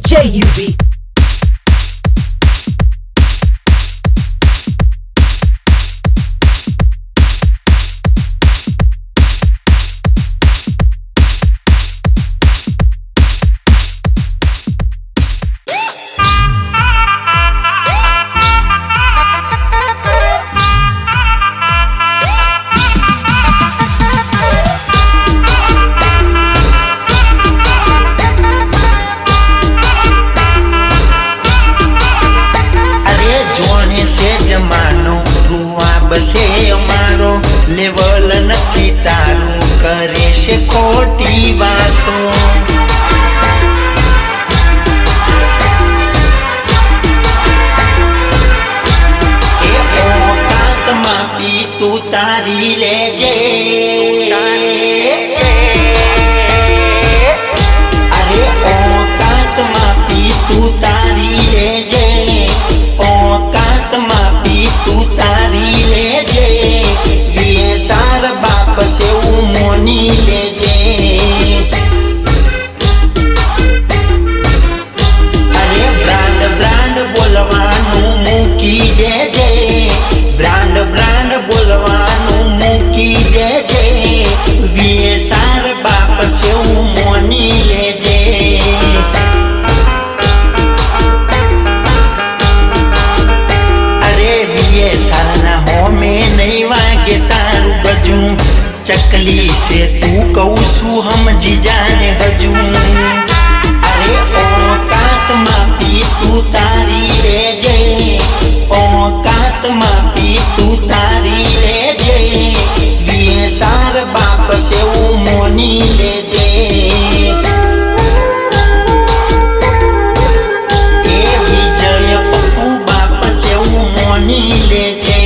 DJ UV. बसे अमारो level नथी तारू करे से खोटी बातों ए औकात मापी तू तारी ले जे अरे औकात मापी तू तारी ले जे औकात मापी तू तारी सार बाप से मोनी ले जे अरे ब्रांड ब्रांड बोलवानू मूकी दे जे ब्रांड ब्रांड बोलवानू मूकी दे जे वे सार बाप से मोनी ले जे अरे वे सारा हो में नहीं वागे चकली से तू कौसू हम जी जाने हजू अरे औकात मापी तू तारी ले जे औकात मापी तू तारी ले जे वे सार बाप से मोनी ले जे ए विजय पप्पू बाप से मोनी ले जे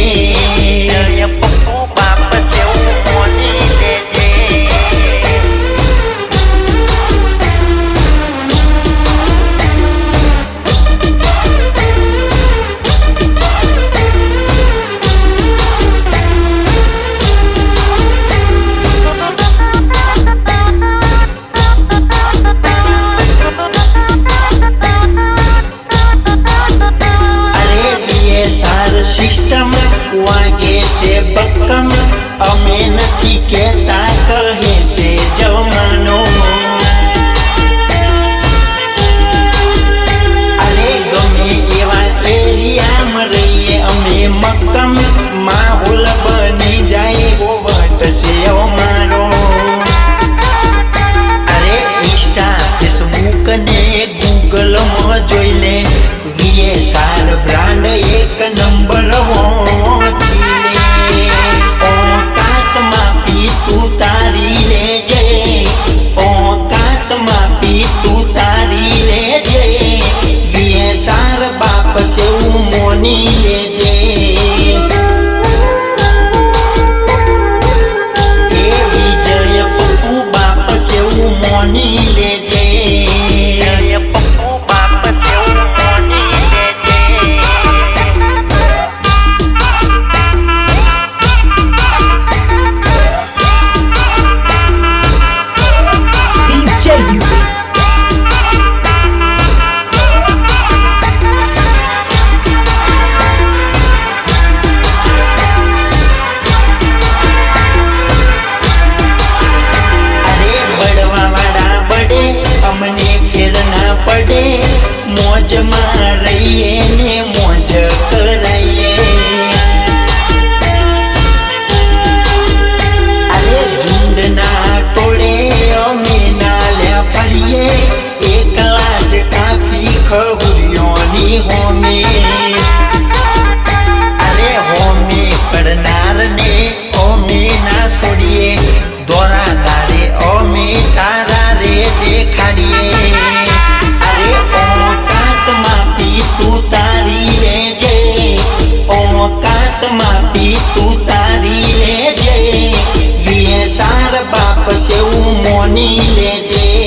सिस्टम वागे से बकम अमेनती के कहे से जमानो अरे गमे एवा एरिया में रहिए अमे मक्कम माहौल बनी जाए वो वट से मारो अरे इंस्टा फेसबुक ने गूगल में जोई ले वीए सार ब्रांड एक नंबर औकात मापी तू तारी ले जे औकात मापी तू तारी ले जे वीए सार बाप से मोनी ले जे ए विजय पप्पू बाप से मोनी ले जे मौज मारिए ने मौज कराइए अरे झुंड ना तोड़े में नाले फरिए एक लाज काफी खहुरियोनी होमे अरे होमे पढ़नार ने ओमे ना छोड़िए दोरा दारे ओमे तारा रे देखाड़िए तू तारी ले जे औकात मापी तू तारी ले जे वे सार बाप से मोनी ले जे